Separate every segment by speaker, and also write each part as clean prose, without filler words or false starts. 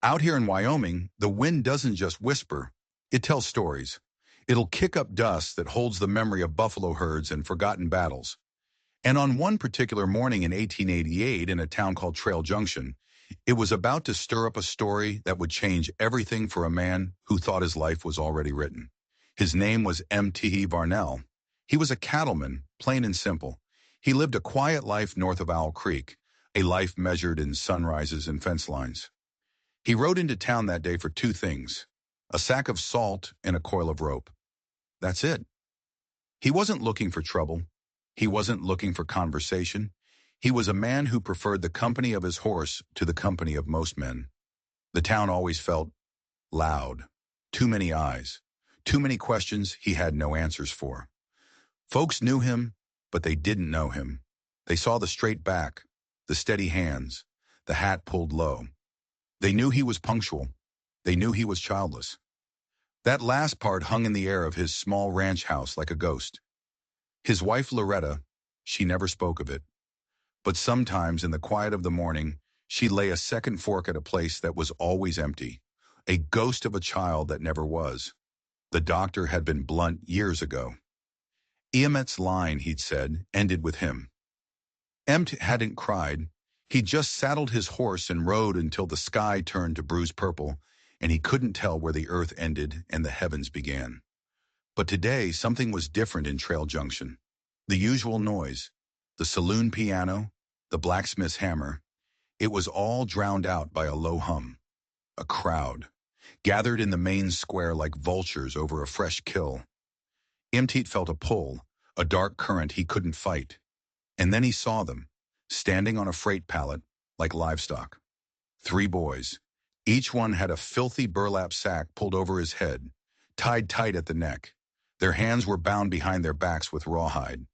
Speaker 1: Out here in Wyoming, the wind doesn't just whisper, it tells stories. It'll kick up dust that holds the memory of buffalo herds and forgotten battles. And on one particular morning in 1888 in a town called Trail Junction, it was about to stir up a story that would change everything for a man who thought his life was already written. His name was M.T. Varnell. He was a cattleman, plain and simple. He lived a quiet life north of Owl Creek, a life measured in sunrises and fence lines. He rode into town that day for two things: a sack of salt and a coil of rope. That's it. He wasn't looking for trouble. He wasn't looking for conversation. He was a man who preferred the company of his horse to the company of most men. The town always felt loud. Too many eyes. Too many questions he had no answers for. Folks knew him, but they didn't know him. They saw the straight back, the steady hands, the hat pulled low. They knew he was punctual. They knew he was childless. That last part hung in the air of his small ranch house like a ghost. His wife Loretta, she never spoke of it. But sometimes in the quiet of the morning, she'd lay a second fork at a place that was always empty, a ghost of a child that never was. The doctor had been blunt years ago. Eamet's line, he'd said, ended with him. Emt hadn't cried. He just saddled his horse and rode until the sky turned to bruised purple, and he couldn't tell where the earth ended and the heavens began. But today, something was different in Trail Junction. The usual noise, the saloon piano, the blacksmith's hammer, it was all drowned out by a low hum. A crowd, gathered in the main square like vultures over a fresh kill. Imteet felt a pull, a dark current he couldn't fight. And then he saw them, standing on a freight pallet, like livestock. 3 boys. Each one had a filthy burlap sack pulled over his head, tied tight at the neck. Their hands were bound behind their backs with rawhide.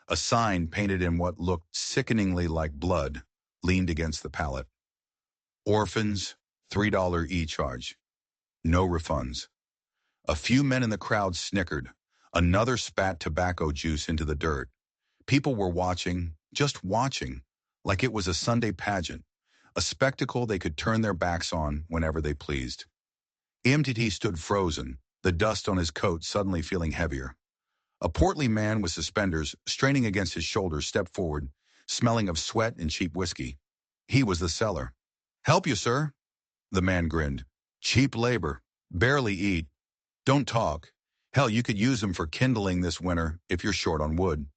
Speaker 1: A sign painted in what looked sickeningly like blood leaned against the pallet. Orphans, $3 e-charge. No refunds. A few men in the crowd snickered. Another spat tobacco juice into the dirt. People were watching, just watching, like it was a Sunday pageant, a spectacle they could turn their backs on whenever they pleased. EMTT stood frozen, the dust on his coat suddenly feeling heavier. A portly man with suspenders straining against his shoulders stepped forward, smelling of sweat and cheap whiskey. He was the seller. "Help you, sir?" The man grinned. "Cheap labor. Barely eat. Don't talk. Hell, you could use them for kindling this winter if you're short on wood."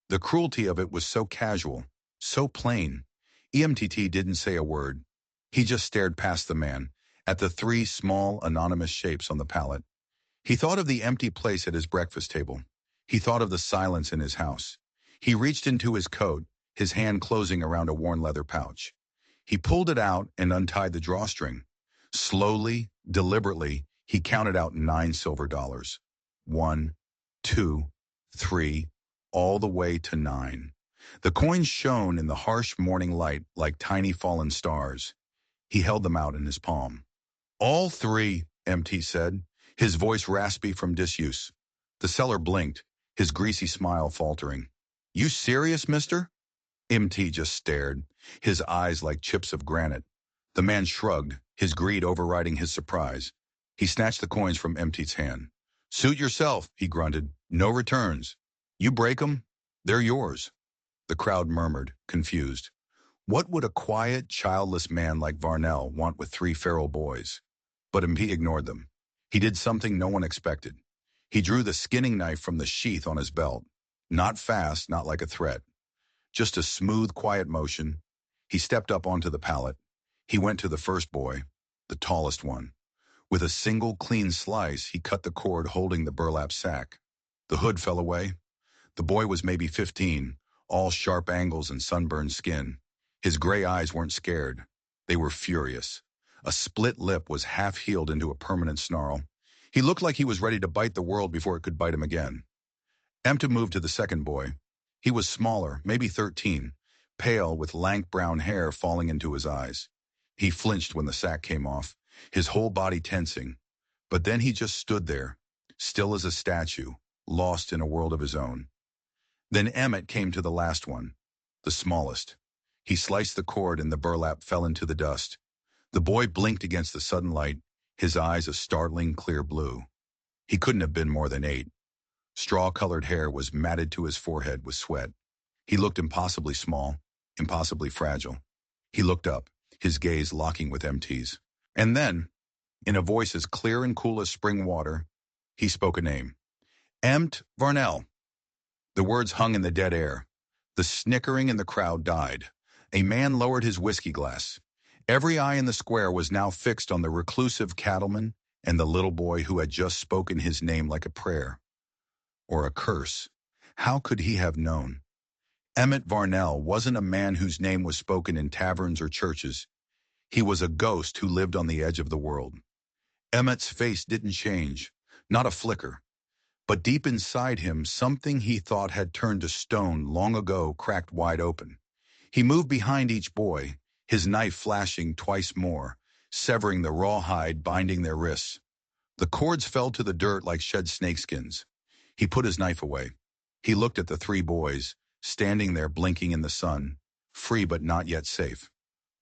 Speaker 1: The cruelty of it was so casual, so plain. EMTT didn't say a word. He just stared past the man, at the 3 small, anonymous shapes on the pallet. He thought of the empty place at his breakfast table. He thought of the silence in his house. He reached into his coat, his hand closing around a worn leather pouch. He pulled it out and untied the drawstring. Slowly, deliberately, he counted out 9 silver dollars. 1, 2, 3, all the way to 9. The coins shone in the harsh morning light like tiny fallen stars. He held them out in his palm. "All 3, MT said, his voice raspy from disuse. The seller blinked, his greasy smile faltering. "You serious, mister?" MT just stared, his eyes like chips of granite. The man shrugged, his greed overriding his surprise. He snatched the coins from MT's hand. "Suit yourself," he grunted. "No returns. You break 'em, they're yours." The crowd murmured, confused. What would a quiet, childless man like Varnell want with 3 feral boys? But MP ignored them. He did something no one expected. He drew the skinning knife from the sheath on his belt. Not fast, not like a threat. Just a smooth, quiet motion. He stepped up onto the pallet. He went to the first boy, the tallest one. With a single clean slice, he cut the cord holding the burlap sack. The hood fell away. The boy was maybe 15, all sharp angles and sunburned skin. His gray eyes weren't scared. They were furious. A split lip was half-healed into a permanent snarl. He looked like he was ready to bite the world before it could bite him again. Emta moved to the second boy. He was smaller, maybe 13, pale with lank brown hair falling into his eyes. He flinched when the sack came off, his whole body tensing. But then he just stood there, still as a statue, lost in a world of his own. Then Emmett came to the last one, the smallest. He sliced the cord and the burlap fell into the dust. The boy blinked against the sudden light, his eyes a startling clear blue. He couldn't have been more than 8. Straw-colored hair was matted to his forehead with sweat. He looked impossibly small, impossibly fragile. He looked up, his gaze locking with MT's. And then, in a voice as clear and cool as spring water, he spoke a name. Emt Varnell. The words hung in the dead air. The snickering in the crowd died. A man lowered his whiskey glass. Every eye in the square was now fixed on the reclusive cattleman and the little boy who had just spoken his name like a prayer. Or a curse. How could he have known? Emmett Varnell wasn't a man whose name was spoken in taverns or churches. He was a ghost who lived on the edge of the world. Emmett's face didn't change, not a flicker. But deep inside him, something he thought had turned to stone long ago cracked wide open. He moved behind each boy, his knife flashing twice more, severing the raw hide binding their wrists. The cords fell to the dirt like shed snakeskins. He put his knife away. He looked at the 3 boys, standing there blinking in the sun, free but not yet safe.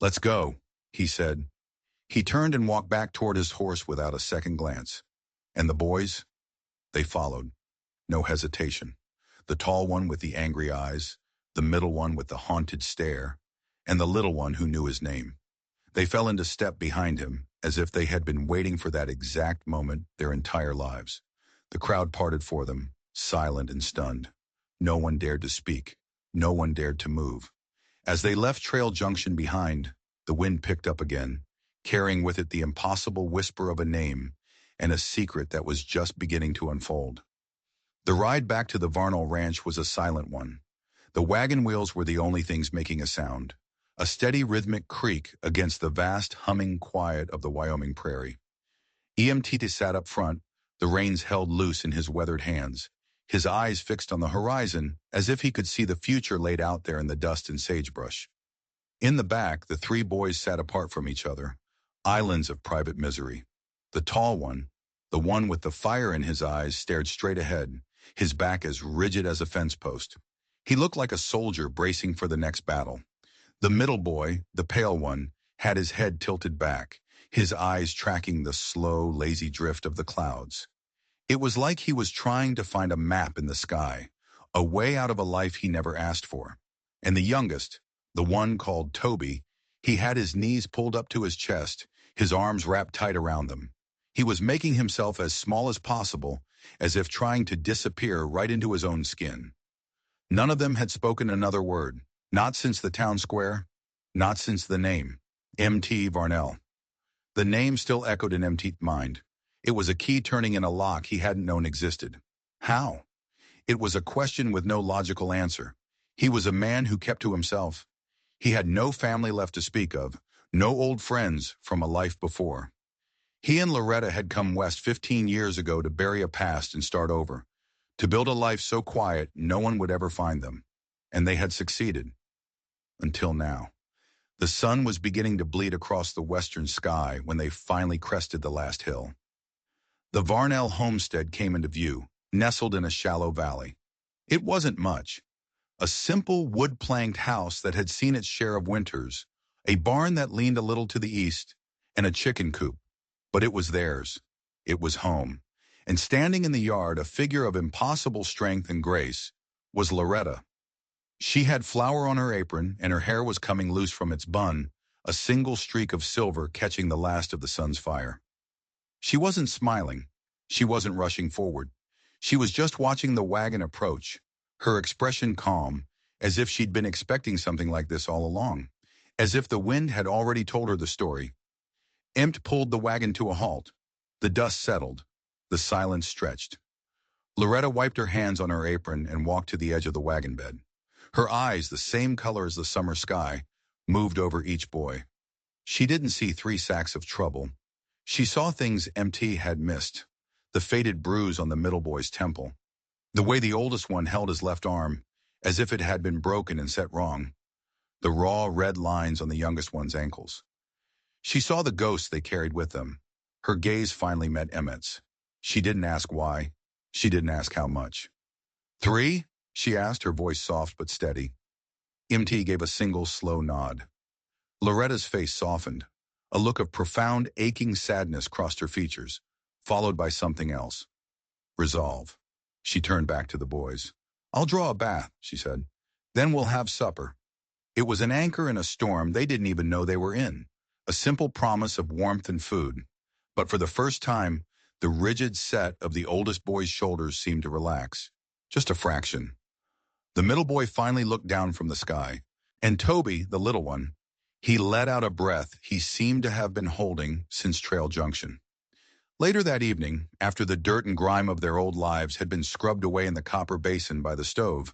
Speaker 1: "Let's go," he said. He turned and walked back toward his horse without a second glance. And the boys? They followed. No hesitation. The tall one with the angry eyes, the middle one with the haunted stare, and the little one who knew his name. They fell into step behind him, as if they had been waiting for that exact moment their entire lives. The crowd parted for them, silent and stunned. No one dared to speak. No one dared to move. As they left Trail Junction behind, the wind picked up again, carrying with it the impossible whisper of a name and a secret that was just beginning to unfold. The ride back to the Varnell Ranch was a silent one. The wagon wheels were the only things making a sound, a steady rhythmic creak against the vast humming quiet of the Wyoming prairie. EMT sat up front, the reins held loose in his weathered hands, his eyes fixed on the horizon as if he could see the future laid out there in the dust and sagebrush. In the back, the 3 boys sat apart from each other, islands of private misery. The tall one, the one with the fire in his eyes, stared straight ahead, his back as rigid as a fence post. He looked like a soldier bracing for the next battle. The middle boy, the pale one, had his head tilted back, his eyes tracking the slow, lazy drift of the clouds. It was like he was trying to find a map in the sky, a way out of a life he never asked for. And the youngest, the one called Toby, he had his knees pulled up to his chest, his arms wrapped tight around them. He was making himself as small as possible, as if trying to disappear right into his own skin. None of them had spoken another word, not since the town square, not since the name, M.T. Varnell. The name still echoed in MT's mind. It was a key turning in a lock he hadn't known existed. How? It was a question with no logical answer. He was a man who kept to himself. He had no family left to speak of, no old friends from a life before. He and Loretta had come west 15 years ago to bury a past and start over, to build a life so quiet no one would ever find them. And they had succeeded. Until now. The sun was beginning to bleed across the western sky when they finally crested the last hill. The Varnell homestead came into view, nestled in a shallow valley. It wasn't much. A simple wood-planked house that had seen its share of winters, a barn that leaned a little to the east, and a chicken coop. But it was theirs. It was home. And standing in the yard, a figure of impossible strength and grace, was Loretta. She had flour on her apron, and her hair was coming loose from its bun, a single streak of silver catching the last of the sun's fire. She wasn't smiling. She wasn't rushing forward. She was just watching the wagon approach, her expression calm, as if she'd been expecting something like this all along, as if the wind had already told her the story. Empt pulled the wagon to a halt. The dust settled. The silence stretched. Loretta wiped her hands on her apron and walked to the edge of the wagon bed. Her eyes, the same color as the summer sky, moved over each boy. She didn't see 3 sacks of trouble. She saw things MT had missed. The faded bruise on the middle boy's temple. The way the oldest one held his left arm, as if it had been broken and set wrong. The raw red lines on the youngest one's ankles. She saw the ghosts they carried with them. Her gaze finally met Emmett's. She didn't ask why. She didn't ask how much. 3? She asked, her voice soft but steady. MT gave a single slow nod. Loretta's face softened. A look of profound, aching sadness crossed her features, followed by something else. Resolve. She turned back to the boys. I'll draw a bath, she said. Then we'll have supper. It was an anchor in a storm they didn't even know they were in. A simple promise of warmth and food. But for the first time, the rigid set of the oldest boy's shoulders seemed to relax. Just a fraction. The middle boy finally looked down from the sky. And Toby, the little one, he let out a breath he seemed to have been holding since Trail Junction. Later that evening, after the dirt and grime of their old lives had been scrubbed away in the copper basin by the stove,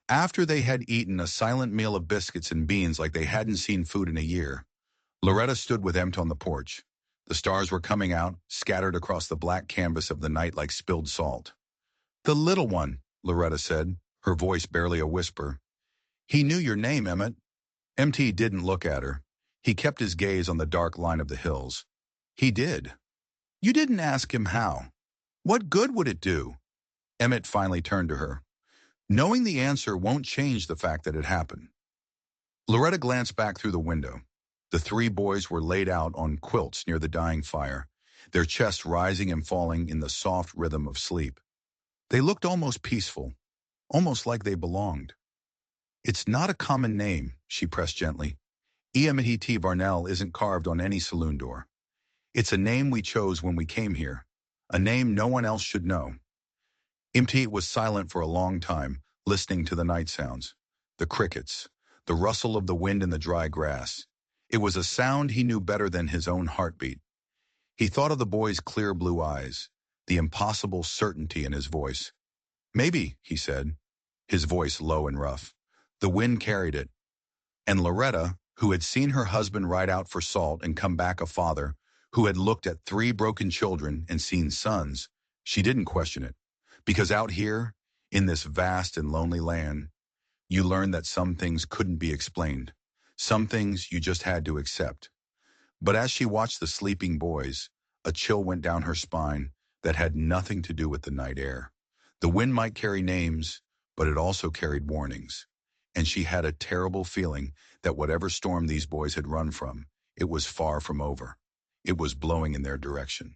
Speaker 1: after they had eaten a silent meal of biscuits and beans like they hadn't seen food in a year, Loretta stood with Emt on the porch. The stars were coming out, scattered across the black canvas of the night like spilled salt. The little one, Loretta said, her voice barely a whisper. He knew your name, Emmett. MT didn't look at her. He kept his gaze on the dark line of the hills. He did. You didn't ask him how. What good would it do? Emmett finally turned to her. Knowing the answer won't change the fact that it happened. Loretta glanced back through the window. The three boys were laid out on quilts near the dying fire, their chests rising and falling in the soft rhythm of sleep. They looked almost peaceful, almost like they belonged. It's not a common name, she pressed gently. Emmett Varnell isn't carved on any saloon door. It's a name we chose when we came here, a name no one else should know. Mt was silent for a long time, listening to the night sounds, the crickets, the rustle of the wind in the dry grass. It was a sound he knew better than his own heartbeat. He thought of the boy's clear blue eyes, the impossible certainty in his voice. Maybe, he said, his voice low and rough. The wind carried it. And Loretta, who had seen her husband ride out for salt and come back a father, who had looked at 3 broken children and seen sons, she didn't question it. Because out here, in this vast and lonely land, you learned that some things couldn't be explained. Some things you just had to accept. But as she watched the sleeping boys, a chill went down her spine that had nothing to do with the night air. The wind might carry names, but it also carried warnings. And she had a terrible feeling that whatever storm these boys had run from, it was far from over. It was blowing in their direction.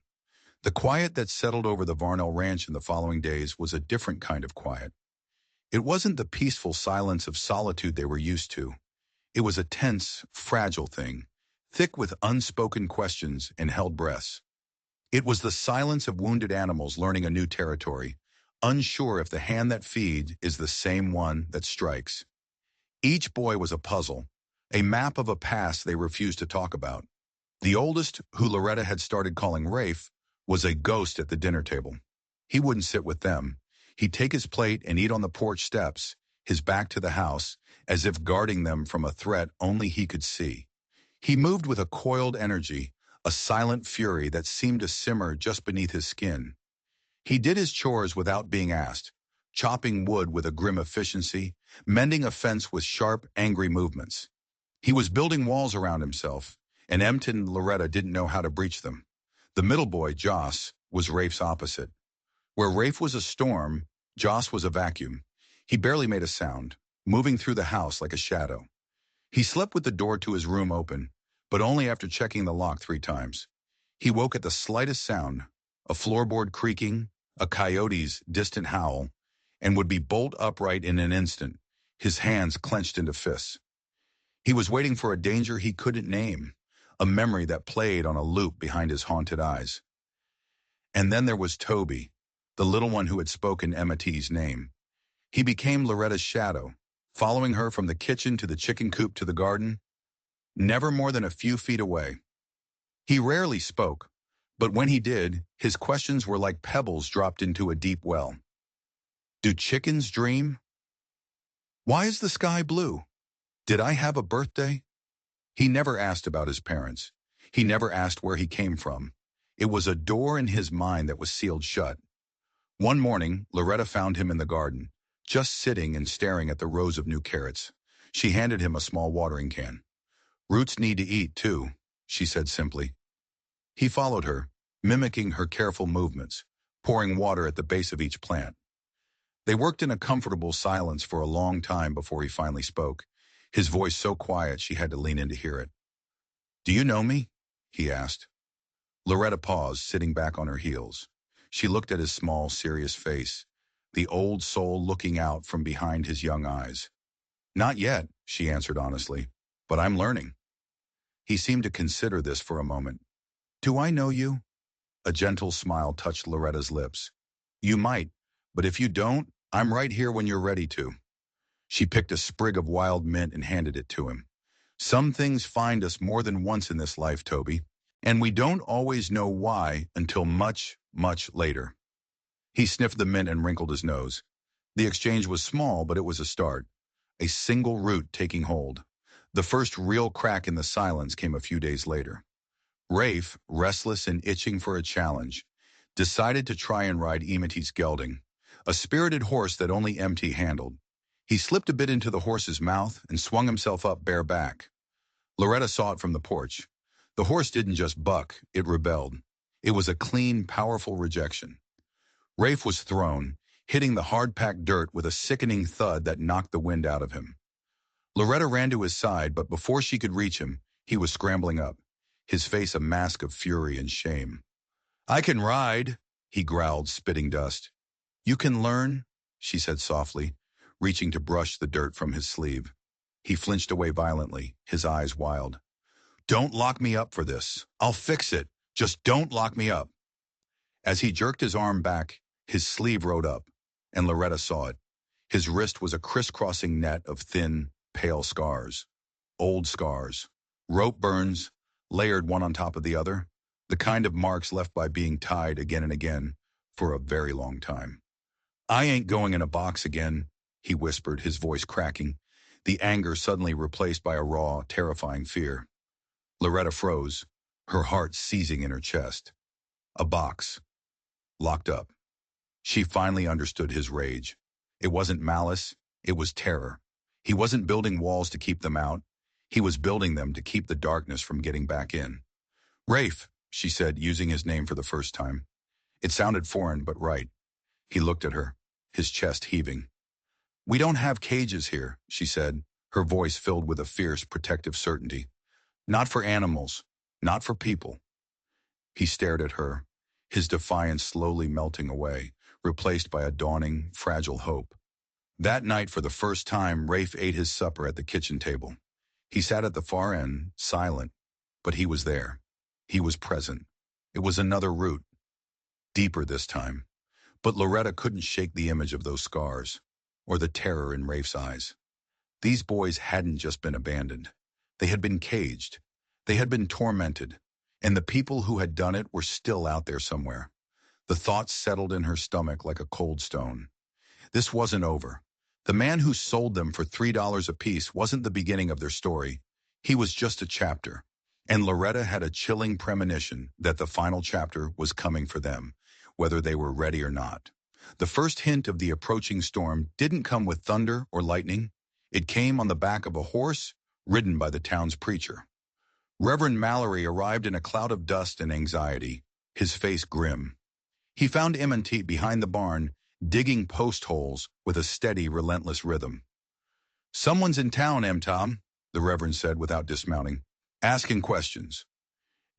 Speaker 1: The quiet that settled over the Varnell Ranch in the following days was a different kind of quiet. It wasn't the peaceful silence of solitude they were used to. It was a tense, fragile thing, thick with unspoken questions and held breaths. It was the silence of wounded animals learning a new territory, unsure if the hand that feeds is the same one that strikes. Each boy was a puzzle, a map of a past they refused to talk about. The oldest, who Loretta had started calling Rafe, was a ghost at the dinner table. He wouldn't sit with them. He'd take his plate and eat on the porch steps, his back to the house, as if guarding them from a threat only he could see. He moved with a coiled energy, a silent fury that seemed to simmer just beneath his skin. He did his chores without being asked, chopping wood with a grim efficiency, mending a fence with sharp, angry movements. He was building walls around himself, and Mt and Loretta didn't know how to breach them. The middle boy, Joss, was Rafe's opposite. Where Rafe was a storm, Joss was a vacuum. He barely made a sound, moving through the house like a shadow. He slept with the door to his room open, but only after checking the lock 3 times. He woke at the slightest sound, a floorboard creaking, a coyote's distant howl, and would be bolt upright in an instant, his hands clenched into fists. He was waiting for a danger he couldn't name, a memory that played on a loop behind his haunted eyes. And then there was Toby, the little one who had spoken Emmett's name. He became Loretta's shadow, following her from the kitchen to the chicken coop to the garden, never more than a few feet away. He rarely spoke, but when he did, his questions were like pebbles dropped into a deep well. Do chickens dream? Why is the sky blue? Did I have a birthday? He never asked about his parents. He never asked where he came from. It was a door in his mind that was sealed shut. One morning, Loretta found him in the garden, just sitting and staring at the rows of new carrots. She handed him a small watering can. Roots need to eat, too, she said simply. He followed her, mimicking her careful movements, pouring water at the base of each plant. They worked in a comfortable silence for a long time before he finally spoke, his voice so quiet she had to lean in to hear it. Do you know me? he asked. Loretta paused, sitting back on her heels. She looked at his small, serious face, the old soul looking out from behind his young eyes. Not yet, she answered honestly, but I'm learning. He seemed to consider this for a moment. Do I know you? A gentle smile touched Loretta's lips. You might, but if you don't, I'm right here when you're ready to. She picked a sprig of wild mint and handed it to him. Some things find us more than once in this life, Toby, and we don't always know why until much, much later. He sniffed the mint and wrinkled his nose. The exchange was small, but it was a start. A single root taking hold. The first real crack in the silence came a few days later. Rafe, restless and itching for a challenge, decided to try and ride Emeti's gelding, a spirited horse that only Emti handled. He slipped a bit into the horse's mouth and swung himself up bareback. Loretta saw it from the porch. The horse didn't just buck, it rebelled. It was a clean, powerful rejection. Rafe was thrown, hitting the hard-packed dirt with a sickening thud that knocked the wind out of him. Loretta ran to his side, but before she could reach him, he was scrambling up, his face a mask of fury and shame. I can ride, he growled, spitting dust. You can learn, she said softly, reaching to brush the dirt from his sleeve. He flinched away violently, his eyes wild. Don't lock me up for this. I'll fix it. Just don't lock me up. As he jerked his arm back, his sleeve rode up, and Loretta saw it. His wrist was a crisscrossing net of thin, pale scars. Old scars. Rope burns, layered one on top of the other. The kind of marks left by being tied again and again for a very long time. I ain't going in a box again, he whispered, his voice cracking, the anger suddenly replaced by a raw, terrifying fear. Loretta froze, her heart seizing in her chest. A box. Locked up. She finally understood his rage. It wasn't malice, it was terror. He wasn't building walls to keep them out. He was building them to keep the darkness from getting back in. Rafe, she said, using his name for the first time. It sounded foreign, but right. He looked at her, his chest heaving. We don't have cages here, she said, her voice filled with a fierce, protective certainty. Not for animals, not for people. He stared at her, his defiance slowly melting away, replaced by a dawning, fragile hope. That night, for the first time, Rafe ate his supper at the kitchen table. He sat at the far end, silent, but he was there. He was present. It was another root, deeper this time. But Loretta couldn't shake the image of those scars, or the terror in Rafe's eyes. These boys hadn't just been abandoned. They had been caged. They had been tormented. And the people who had done it were still out there somewhere. The thought settled in her stomach like a cold stone. This wasn't over. The man who sold them for $3 apiece wasn't the beginning of their story. He was just a chapter. And Loretta had a chilling premonition that the final chapter was coming for them, whether they were ready or not. The first hint of the approaching storm didn't come with thunder or lightning. It came on the back of a horse ridden by the town's preacher. Reverend Mallory arrived in a cloud of dust and anxiety, his face grim. He found M&T behind the barn, digging post holes with a steady, relentless rhythm. Someone's in town, M-Tom, the Reverend said without dismounting, asking questions.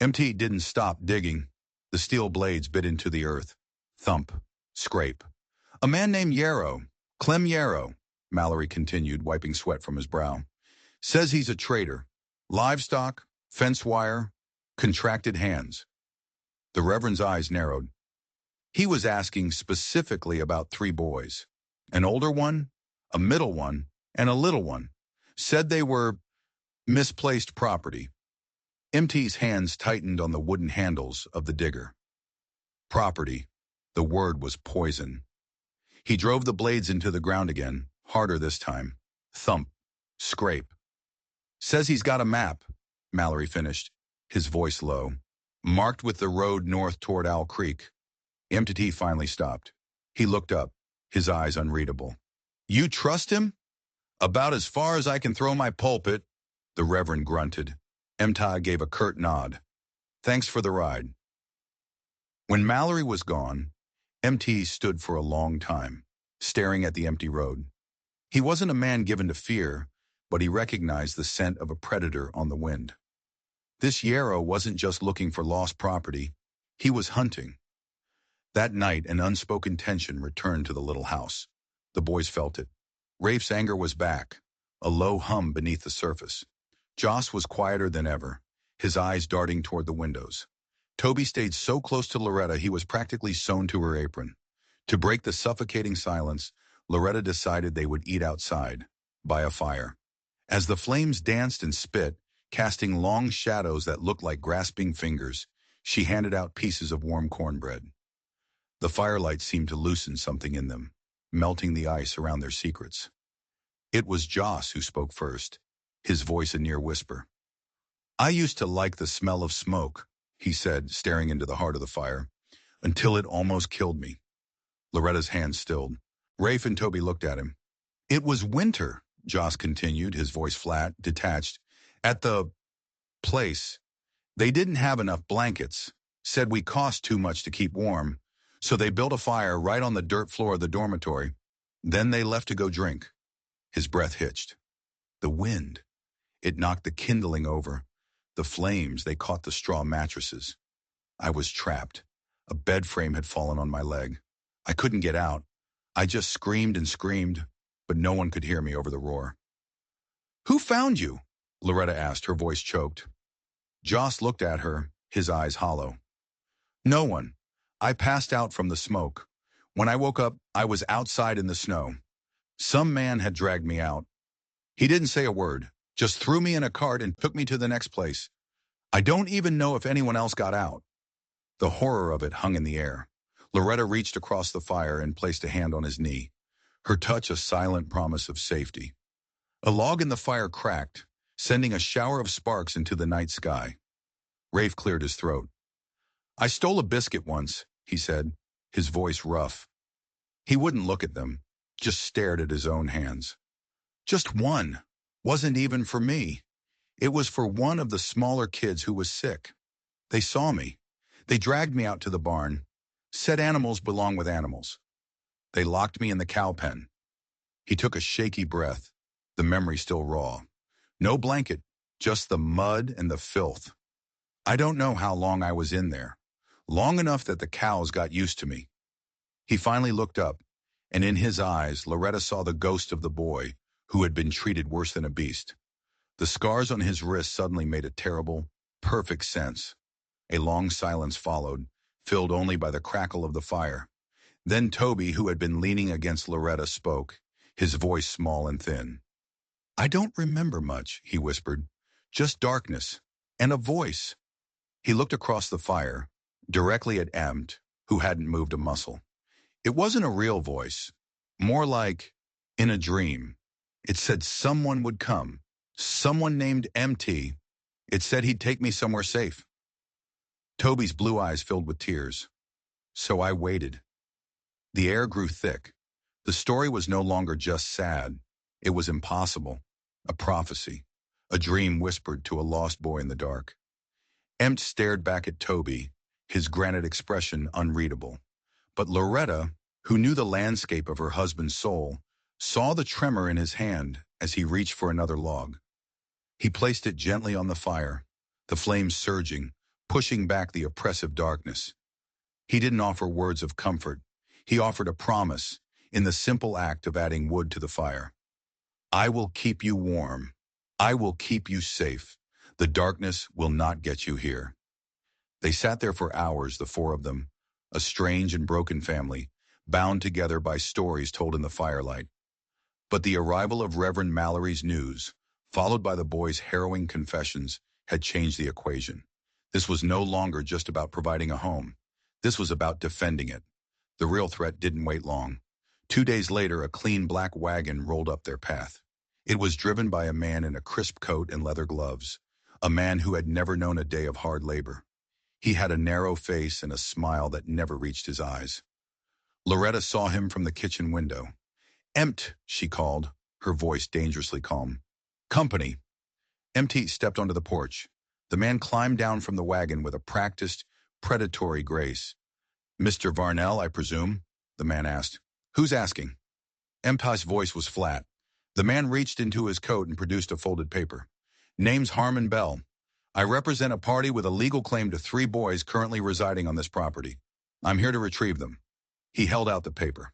Speaker 1: M.T. didn't stop digging. The steel blades bit into the earth. Thump. Scrape. A man named Yarrow, Clem Yarrow, Mallory continued, wiping sweat from his brow, says he's a trader. Livestock, fence wire, contracted hands. The Reverend's eyes narrowed. He was asking specifically about 3 boys. An older one, a middle one, and a little one. Said they were misplaced property. M.T.'s hands tightened on the wooden handles of the digger. Property. The word was poison. He drove the blades into the ground again, harder this time. Thump. Scrape. Says he's got a map, Mallory finished, his voice low, marked with the road north toward Owl Creek. M.T. finally stopped. He looked up, his eyes unreadable. You trust him? About as far as I can throw my pulpit, the Reverend grunted. M.T. gave a curt nod. Thanks for the ride. When Mallory was gone, M.T. stood for a long time, staring at the empty road. He wasn't a man given to fear, but he recognized the scent of a predator on the wind. This Yarrow wasn't just looking for lost property. He was hunting. That night, an unspoken tension returned to the little house. The boys felt it. Rafe's anger was back, a low hum beneath the surface. Joss was quieter than ever, his eyes darting toward the windows. Toby stayed so close to Loretta he was practically sewn to her apron. To break the suffocating silence, Loretta decided they would eat outside, by a fire. As the flames danced and spit, casting long shadows that looked like grasping fingers, she handed out pieces of warm cornbread. The firelight seemed to loosen something in them, melting the ice around their secrets. It was Joss who spoke first, his voice a near whisper. "I used to like the smell of smoke," he said, staring into the heart of the fire, "until it almost killed me." Loretta's hand stilled. Rafe and Toby looked at him. "It was winter," Joss continued, his voice flat, detached. "At the place, they didn't have enough blankets, said we cost too much to keep warm, so they built a fire right on the dirt floor of the dormitory. Then they left to go drink." His breath hitched. The wind. It knocked the kindling over. The flames, they caught the straw mattresses. I was trapped. A bed frame had fallen on my leg. I couldn't get out. I just screamed and screamed, but no one could hear me over the roar. "Who found you?" Loretta asked, her voice choked. Joss looked at her, his eyes hollow. "No one. I passed out from the smoke. When I woke up, I was outside in the snow. Some man had dragged me out. He didn't say a word, just threw me in a cart and took me to the next place. I don't even know if anyone else got out." The horror of it hung in the air. Loretta reached across the fire and placed a hand on his knee, her touch a silent promise of safety. A log in the fire cracked, sending a shower of sparks into the night sky. Rafe cleared his throat. "I stole a biscuit once," he said, his voice rough. He wouldn't look at them, just stared at his own hands. "Just one. Wasn't even for me. It was for one of the smaller kids who was sick. They saw me. They dragged me out to the barn. Said animals belong with animals. They locked me in the cow pen." He took a shaky breath, the memory still raw. No blanket, just the mud and the filth. "I don't know how long I was in there. Long enough that the cows got used to me." He finally looked up, and in his eyes, Loretta saw the ghost of the boy who had been treated worse than a beast. The scars on his wrist suddenly made a terrible, perfect sense. A long silence followed, filled only by the crackle of the fire. Then Toby, who had been leaning against Loretta, spoke, his voice small and thin. "I don't remember much," he whispered. "Just darkness, and a voice." He looked across the fire, directly at Empt, who hadn't moved a muscle. It wasn't a real voice, more like in a dream. It said someone would come, someone named MT. It said he'd take me somewhere safe. Toby's blue eyes filled with tears. So I waited. The air grew thick. The story was no longer just sad. It was impossible. A prophecy. A dream whispered to a lost boy in the dark. Empt stared back at Toby, his granite expression unreadable. But Loretta, who knew the landscape of her husband's soul, saw the tremor in his hand as he reached for another log. He placed it gently on the fire, the flames surging, pushing back the oppressive darkness. He didn't offer words of comfort. He offered a promise in the simple act of adding wood to the fire. "I will keep you warm. I will keep you safe. The darkness will not get you here." They sat there for hours, the four of them, a strange and broken family, bound together by stories told in the firelight. But the arrival of Reverend Mallory's news, followed by the boys' harrowing confessions, had changed the equation. This was no longer just about providing a home. This was about defending it. The real threat didn't wait long. 2 days later, a clean black wagon rolled up their path. It was driven by a man in a crisp coat and leather gloves, a man who had never known a day of hard labor. He had a narrow face and a smile that never reached his eyes. Loretta saw him from the kitchen window. "Empt," she called, her voice dangerously calm. "Company." Empt stepped onto the porch. The man climbed down from the wagon with a practiced, predatory grace. "Mr. Varnell, I presume?" the man asked. "Who's asking?" Empt's voice was flat. The man reached into his coat and produced a folded paper. "Name's Harmon Bell. I represent a party with a legal claim to 3 boys currently residing on this property. I'm here to retrieve them. He held out the paper.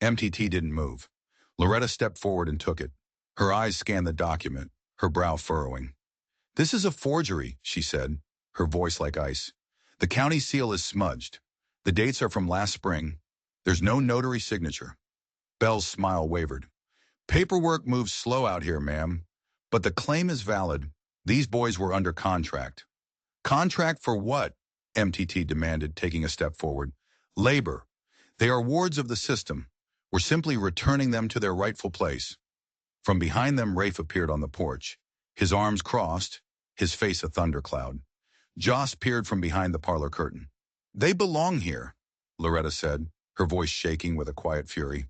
Speaker 1: MTT didn't move. Loretta stepped forward and took it. Her eyes scanned the document, her brow furrowing. This is a forgery, she said, her voice like ice. The county seal is smudged. The dates are from last spring. There's no notary signature. Bell's smile wavered. Paperwork moves slow out here, ma'am. But the claim is valid. These boys were under contract. Contract for what? MTT demanded, taking a step forward. Labor. They are wards of the system. We're simply returning them to their rightful place. From behind them, Rafe appeared on the porch, his arms crossed, his face a thundercloud. Joss peered from behind the parlor curtain. They belong here, Loretta said, her voice shaking with a quiet fury.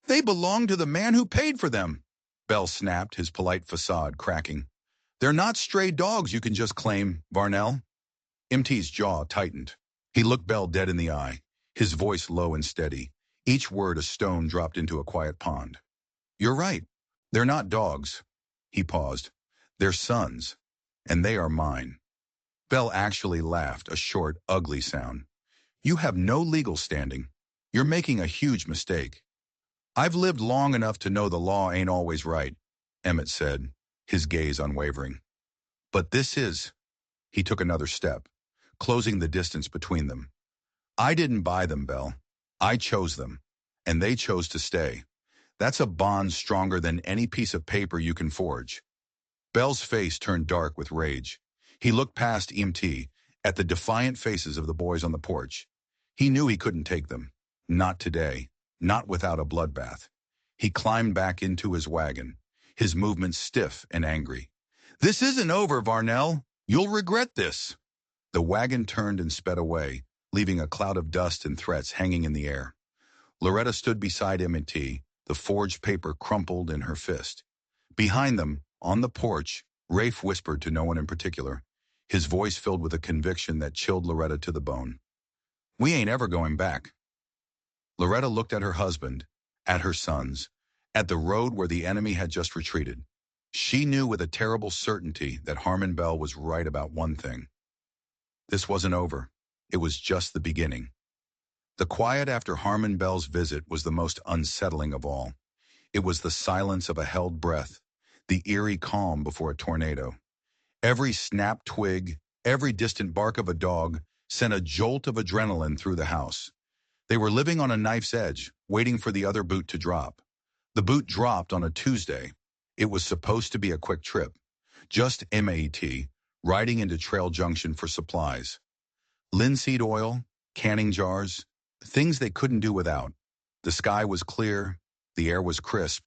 Speaker 1: They belong to the man who paid for them, Bell snapped, his polite facade cracking. They're not stray dogs you can just claim, Varnell. MT's jaw tightened. He looked Bell dead in the eye, his voice low and steady, each word a stone dropped into a quiet pond. You're right. They're not dogs. He paused. They're sons, and they are mine. Bell actually laughed, a short, ugly sound. You have no legal standing. You're making a huge mistake. I've lived long enough to know the law ain't always right, Emmett said, his gaze unwavering. But this is. He took another step, closing the distance between them. I didn't buy them, Bell. I chose them, and they chose to stay. That's a bond stronger than any piece of paper you can forge. Bell's face turned dark with rage. He looked past EMT, at the defiant faces of the boys on the porch. He knew he couldn't take them. Not today. Not without a bloodbath. He climbed back into his wagon, his movements stiff and angry. This isn't over, Varnell. You'll regret this. The wagon turned and sped away, leaving a cloud of dust and threats hanging in the air. Loretta stood beside M&T, the forged paper crumpled in her fist. Behind them, on the porch, Rafe whispered to no one in particular, his voice filled with a conviction that chilled Loretta to the bone. We ain't ever going back. Loretta looked at her husband, at her sons, at the road where the enemy had just retreated. She knew with a terrible certainty that Harmon Bell was right about one thing. This wasn't over. It was just the beginning. The quiet after Harmon Bell's visit was the most unsettling of all. It was the silence of a held breath, the eerie calm before a tornado. Every snapped twig, every distant bark of a dog sent a jolt of adrenaline through the house. They were living on a knife's edge, waiting for the other boot to drop. The boot dropped on a Tuesday. It was supposed to be a quick trip. Just MAT, riding into Trail Junction for supplies. Linseed oil, canning jars, things they couldn't do without. The sky was clear, the air was crisp.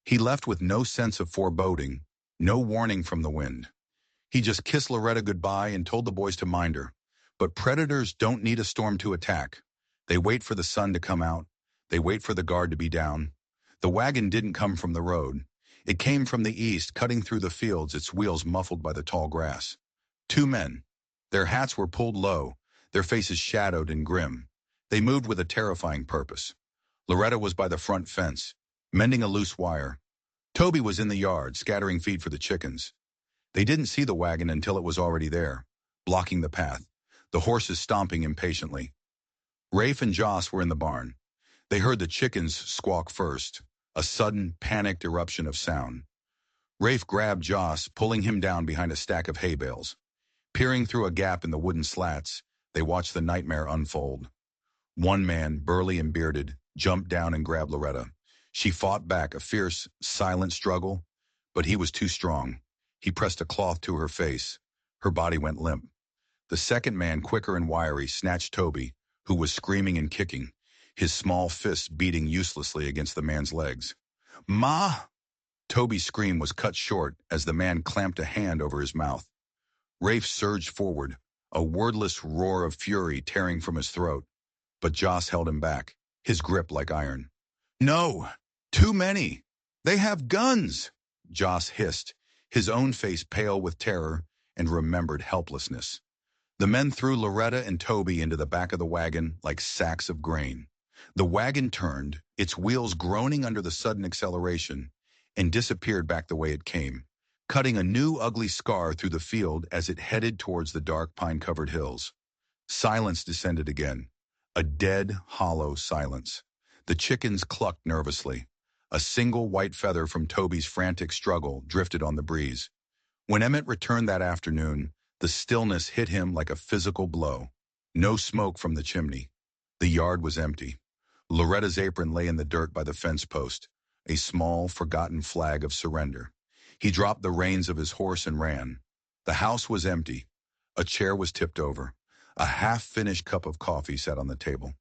Speaker 1: He left with no sense of foreboding, no warning from the wind. He just kissed Loretta goodbye and told the boys to mind her. But predators don't need a storm to attack. They wait for the sun to come out. They wait for the guard to be down. The wagon didn't come from the road. It came from the east, cutting through the fields, its wheels muffled by the tall grass. 2 men. Their hats were pulled low, their faces shadowed and grim. They moved with a terrifying purpose. Loretta was by the front fence, mending a loose wire. Toby was in the yard, scattering feed for the chickens. They didn't see the wagon until it was already there, blocking the path, the horses stomping impatiently. Rafe and Joss were in the barn. They heard the chickens squawk first, a sudden, panicked eruption of sound. Rafe grabbed Joss, pulling him down behind a stack of hay bales. Peering through a gap in the wooden slats, they watched the nightmare unfold. One man, burly and bearded, jumped down and grabbed Loretta. She fought back, a fierce, silent struggle, but he was too strong. He pressed a cloth to her face. Her body went limp. The second man, quicker and wiry, snatched Toby, who was screaming and kicking, his small fists beating uselessly against the man's legs. Ma! Toby's scream was cut short as the man clamped a hand over his mouth. Rafe surged forward, a wordless roar of fury tearing from his throat. But Joss held him back, his grip like iron. No! Too many! They have guns! Joss hissed, his own face pale with terror and remembered helplessness. The men threw Loretta and Toby into the back of the wagon like sacks of grain. The wagon turned, its wheels groaning under the sudden acceleration, and disappeared back the way it came, cutting a new ugly scar through the field as it headed towards the dark pine-covered hills. Silence descended again. A dead, hollow silence. The chickens clucked nervously. A single white feather from Toby's frantic struggle drifted on the breeze. When Emmett returned that afternoon, the stillness hit him like a physical blow. No smoke from the chimney. The yard was empty. Loretta's apron lay in the dirt by the fence post, a small, forgotten flag of surrender. He dropped the reins of his horse and ran. The house was empty. A chair was tipped over. A half-finished cup of coffee sat on the table.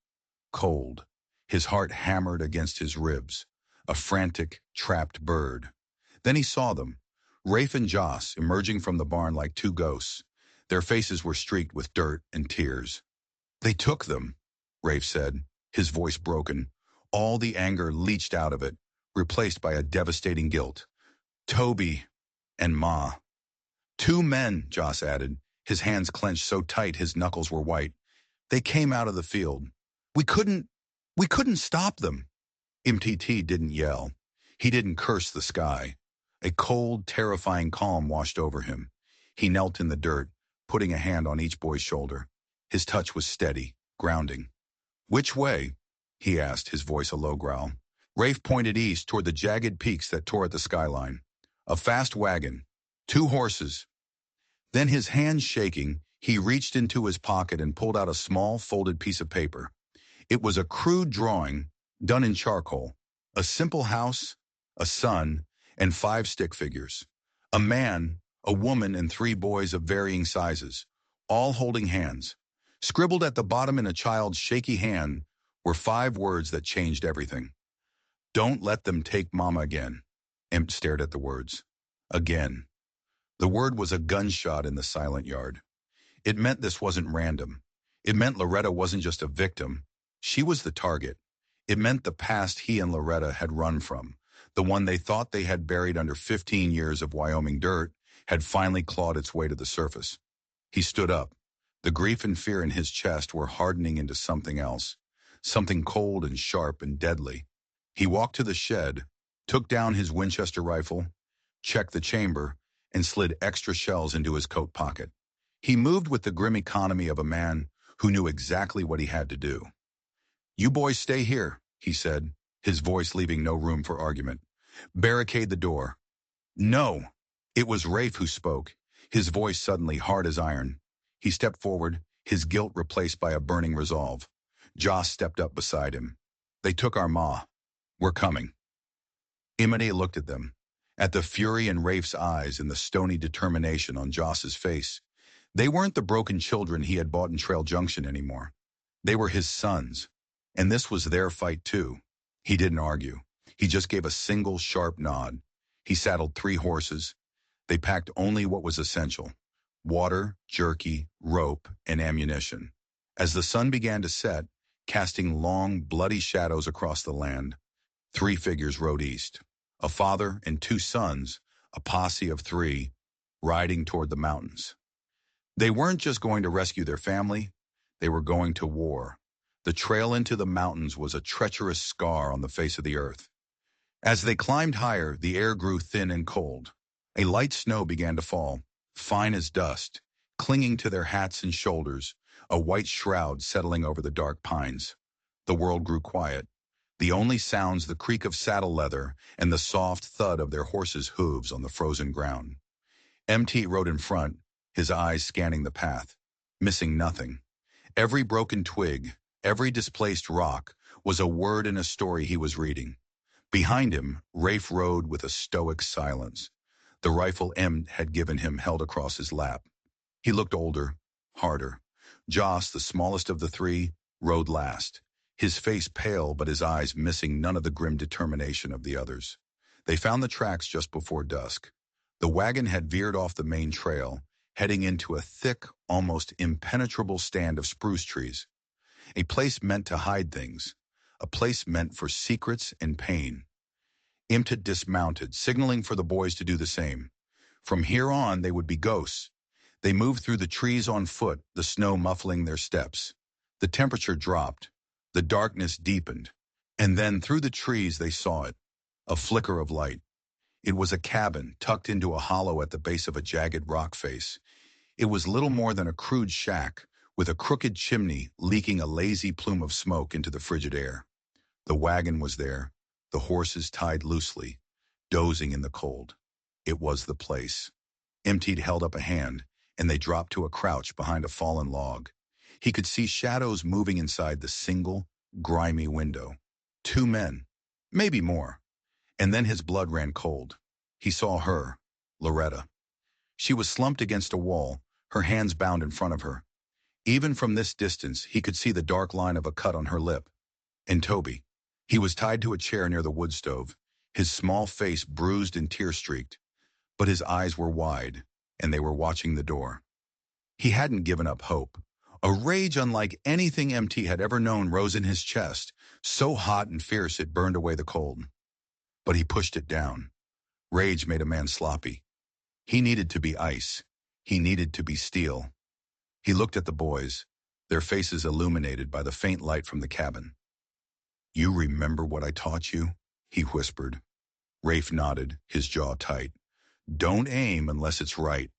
Speaker 1: Cold. His heart hammered against his ribs. A frantic, trapped bird. Then he saw them. Rafe and Joss emerging from the barn like two ghosts. Their faces were streaked with dirt and tears. "They took them," Rafe said, his voice broken. All the anger leached out of it, replaced by a devastating guilt. "Toby and Ma." "Two men," Joss added, his hands clenched so tight his knuckles were white. "They came out of the field. We couldn't stop them." MTT didn't yell. He didn't curse the sky. A cold, terrifying calm washed over him. He knelt in the dirt, putting a hand on each boy's shoulder. His touch was steady, grounding. "Which way?" he asked, his voice a low growl. Rafe pointed east toward the jagged peaks that tore at the skyline. "A fast wagon. 2 horses." Then, his hands shaking, he reached into his pocket and pulled out a small, folded piece of paper. It was a crude drawing, done in charcoal. A simple house, a sun, and 5 stick figures. A man, a woman, and 3 boys of varying sizes, all holding hands. Scribbled at the bottom in a child's shaky hand were 5 words that changed everything. "Don't let them take Mama again." Emp stared at the words. Again. The word was a gunshot in the silent yard. It meant this wasn't random. It meant Loretta wasn't just a victim. She was the target. It meant the past he and Loretta had run from, the one they thought they had buried under 15 years of Wyoming dirt, had finally clawed its way to the surface. He stood up. The grief and fear in his chest were hardening into something else, something cold and sharp and deadly. He walked to the shed, took down his Winchester rifle, checked the chamber, and slid extra shells into his coat pocket. He moved with the grim economy of a man who knew exactly what he had to do. "You boys stay here," he said, his voice leaving no room for argument. "Barricade the door." "No." It was Rafe who spoke, his voice suddenly hard as iron. He stepped forward, his guilt replaced by a burning resolve. Joss stepped up beside him. "They took our Ma. We're coming." Imade looked at them, at the fury in Rafe's eyes and the stony determination on Joss's face. They weren't the broken children he had bought in Trail Junction anymore. They were his sons, and this was their fight too. He didn't argue. He just gave a single sharp nod. He saddled 3 horses. They packed only what was essential: water, jerky, rope, and ammunition. As the sun began to set, casting long, bloody shadows across the land, 3 figures rode east. A father and 2 sons, a posse of 3, riding toward the mountains. They weren't just going to rescue their family, they were going to war. The trail into the mountains was a treacherous scar on the face of the earth. As they climbed higher, the air grew thin and cold. A light snow began to fall, fine as dust, clinging to their hats and shoulders, a white shroud settling over the dark pines. The world grew quiet. The only sounds the creak of saddle leather and the soft thud of their horses' hooves on the frozen ground. MT rode in front, his eyes scanning the path, missing nothing. Every broken twig, every displaced rock was a word in a story he was reading. Behind him, Rafe rode with a stoic silence. The rifle M had given him held across his lap. He looked older, harder. Joss, the smallest of the 3, rode last, his face pale but his eyes missing none of the grim determination of the others. They found the tracks just before dusk. The wagon had veered off the main trail, heading into a thick, almost impenetrable stand of spruce trees. A place meant to hide things, a place meant for secrets and pain. Imta dismounted, signaling for the boys to do the same. From here on, they would be ghosts. They moved through the trees on foot, the snow muffling their steps. The temperature dropped. The darkness deepened. And then through the trees they saw it, a flicker of light. It was a cabin tucked into a hollow at the base of a jagged rock face. It was little more than a crude shack, with a crooked chimney leaking a lazy plume of smoke into the frigid air. The wagon was there, the horses tied loosely, dozing in the cold. It was the place. Emptied held up a hand, and they dropped to a crouch behind a fallen log. He could see shadows moving inside the single, grimy window. 2 men, maybe more. And then his blood ran cold. He saw her, Loretta. She was slumped against a wall, her hands bound in front of her. Even from this distance, he could see the dark line of a cut on her lip. And Toby. He was tied to a chair near the wood stove, his small face bruised and tear-streaked, but his eyes were wide, and they were watching the door. He hadn't given up hope. A rage unlike anything MT had ever known rose in his chest, so hot and fierce it burned away the cold. But he pushed it down. Rage made a man sloppy. He needed to be ice. He needed to be steel. He looked at the boys, their faces illuminated by the faint light from the cabin. "You remember what I taught you?" he whispered. Rafe nodded, his jaw tight. "Don't aim unless it's right.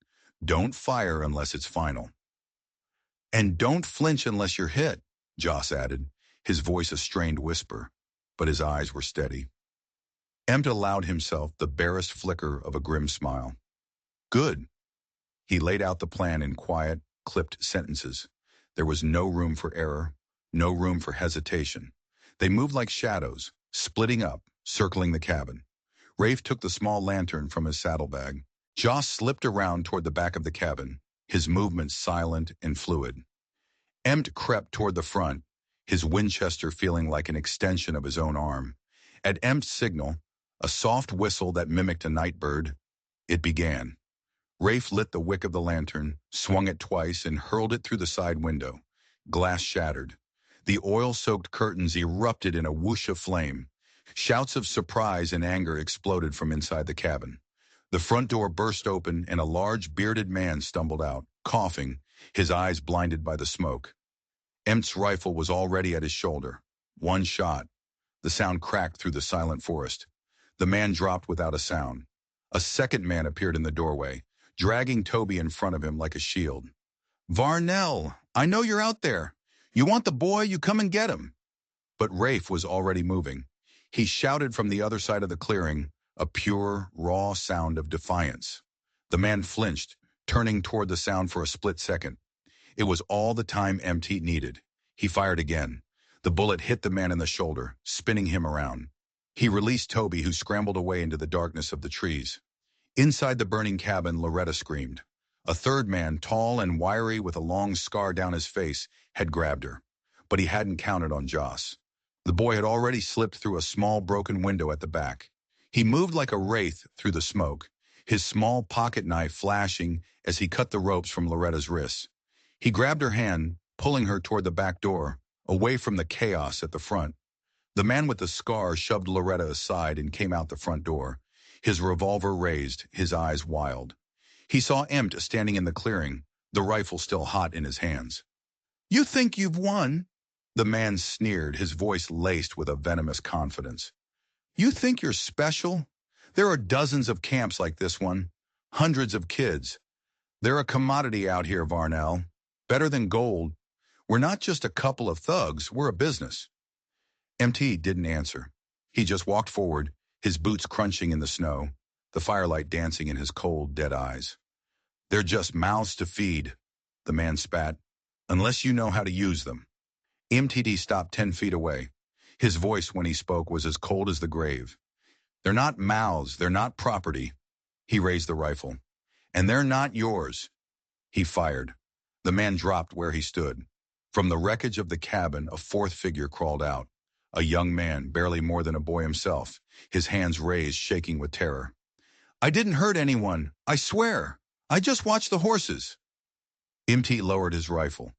Speaker 1: Don't fire unless it's final. And don't flinch unless you're hit," Joss added, his voice a strained whisper, but his eyes were steady. Empt allowed himself the barest flicker of a grim smile. "Good." He laid out the plan in quiet, clipped sentences. There was no room for error, no room for hesitation. They moved like shadows, splitting up, circling the cabin. Rafe took the small lantern from his saddlebag. Joss slipped around toward the back of the cabin, his movements silent and fluid. Empt crept toward the front, his Winchester feeling like an extension of his own arm. At Empt's signal, a soft whistle that mimicked a night bird, it began. Rafe lit the wick of the lantern, swung it twice, and hurled it through the side window. Glass shattered. The oil-soaked curtains erupted in a whoosh of flame. Shouts of surprise and anger exploded from inside the cabin. The front door burst open and a large bearded man stumbled out, coughing, his eyes blinded by the smoke. Empt's rifle was already at his shoulder. One shot. The sound cracked through the silent forest. The man dropped without a sound. A second man appeared in the doorway, dragging Toby in front of him like a shield. "Varnell, I know you're out there. You want the boy, you come and get him." But Rafe was already moving. He shouted from the other side of the clearing, a pure, raw sound of defiance. The man flinched, turning toward the sound for a split second. It was all the time MT needed. He fired again. The bullet hit the man in the shoulder, spinning him around. He released Toby, who scrambled away into the darkness of the trees. Inside the burning cabin, Loretta screamed. A third man, tall and wiry with a long scar down his face, had grabbed her. But he hadn't counted on Joss. The boy had already slipped through a small broken window at the back. He moved like a wraith through the smoke, his small pocket knife flashing as he cut the ropes from Loretta's wrists. He grabbed her hand, pulling her toward the back door, away from the chaos at the front. The man with the scar shoved Loretta aside and came out the front door, his revolver raised, his eyes wild. He saw Empt standing in the clearing, the rifle still hot in his hands. "You think you've won?" The man sneered, his voice laced with a venomous confidence. "You think you're special? There are dozens of camps like this one, hundreds of kids. They're a commodity out here, Varnell. Better than gold. We're not just a couple of thugs, we're a business." MT didn't answer. He just walked forward, his boots crunching in the snow, the firelight dancing in his cold, dead eyes. "They're just mouths to feed," the man spat, "unless you know how to use them." MTD stopped 10 feet away. His voice when he spoke was as cold as the grave. "They're not mouths, they're not property." He raised the rifle. "And they're not yours." He fired. The man dropped where he stood. From the wreckage of the cabin, a fourth figure crawled out. A young man, barely more than a boy himself, his hands raised, shaking with terror. "I didn't hurt anyone, I swear. I just watched the horses." MT lowered his rifle.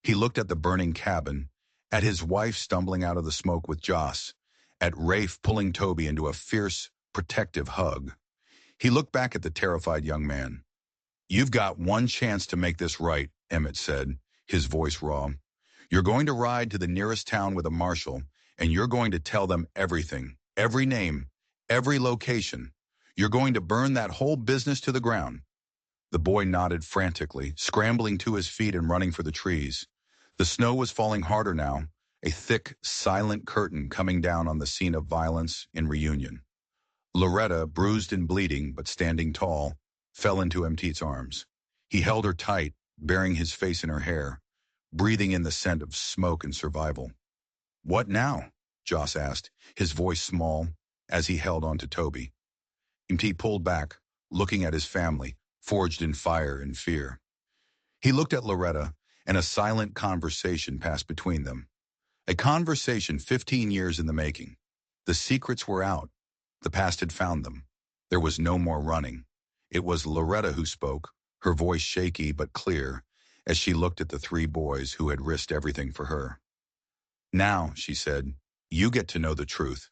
Speaker 1: He looked at the burning cabin, at his wife stumbling out of the smoke with Joss, at Rafe pulling Toby into a fierce, protective hug. He looked back at the terrified young man. "You've got one chance to make this right," Emmett said, his voice raw. "You're going to ride to the nearest town with a marshal, and you're going to tell them everything, every name, every location. You're going to burn that whole business to the ground. The boy nodded frantically, scrambling to his feet and running for the trees. The snow was falling harder now, a thick, silent curtain coming down on the scene of violence in Reunion. Loretta, bruised and bleeding, but standing tall, fell into MT's arms. He held her tight, burying his face in her hair, breathing in the scent of smoke and survival. "What now?" Joss asked, his voice small, as he held on to Toby. MT pulled back, looking at his family, forged in fire and fear. He looked at Loretta, and a silent conversation passed between them. A conversation 15 years in the making. The secrets were out. The past had found them. There was no more running. It was Loretta who spoke, her voice shaky but clear, as she looked at the three boys who had risked everything for her. "Now," she said, "you get to know the truth."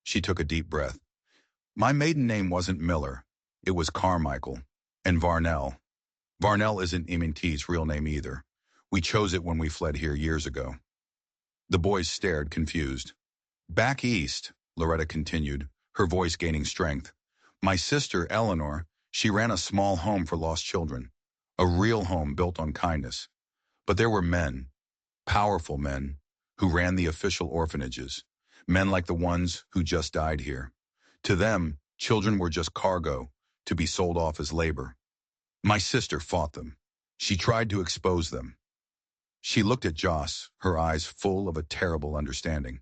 Speaker 1: She took a deep breath. "My maiden name wasn't Miller. It was Carmichael. And Varnell. Varnell isn't M&T's real name either. We chose it when we fled here years ago." The boys stared, confused. "Back east," Loretta continued, her voice gaining strength. "My sister, Eleanor, she ran a small home for lost children. A real home built on kindness. But there were men, powerful men, who ran the official orphanages. Men like the ones who just died here. To them, children were just cargo, to be sold off as labor. My sister fought them. She tried to expose them." She looked at Joss, her eyes full of a terrible understanding.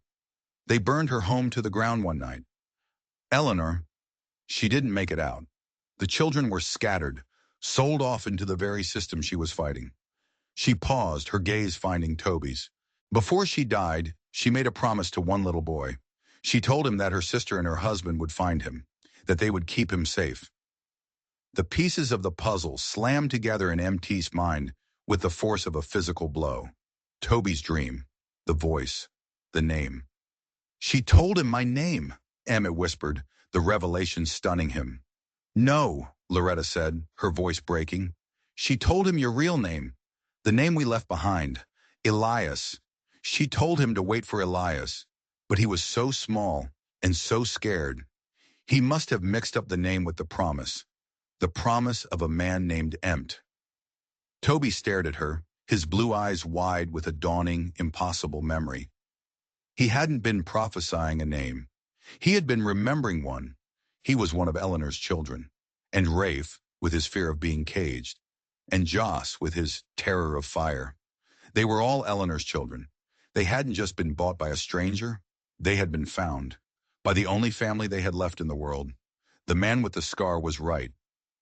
Speaker 1: "They burned her home to the ground one night. Eleanor, she didn't make it out. The children were scattered, sold off into the very system she was fighting." She paused, her gaze finding Toby's. "Before she died, she made a promise to one little boy. She told him that her sister and her husband would find him, that they would keep him safe." The pieces of the puzzle slammed together in MT's mind with the force of a physical blow. Toby's dream, the voice, the name. "She told him my name," Emmett whispered, the revelation stunning him. "No," Loretta said, her voice breaking. "She told him your real name, the name we left behind, Elias. She told him to wait for Elias, but he was so small and so scared. He must have mixed up the name with the promise of a man named Empt." Toby stared at her, his blue eyes wide with a dawning, impossible memory. He hadn't been prophesying a name. He had been remembering one. He was one of Eleanor's children. And Rafe, with his fear of being caged. And Joss, with his terror of fire. They were all Eleanor's children. They hadn't just been bought by a stranger. They had been found. By the only family they had left in the world. The man with the scar was right.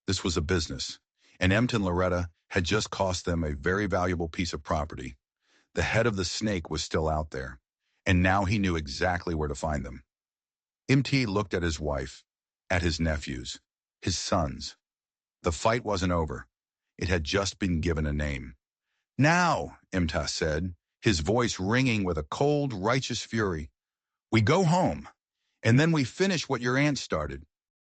Speaker 1: This was a business. And Empt and Loretta had just cost them a very valuable piece of property. The head of the snake was still out there. And now he knew exactly where to find them. MT looked at his wife, at his nephews, his sons. The fight wasn't over. It had just been given a name. "Now," Imta said, his voice ringing with a cold, righteous fury, "we go home, and then we finish what your aunt started.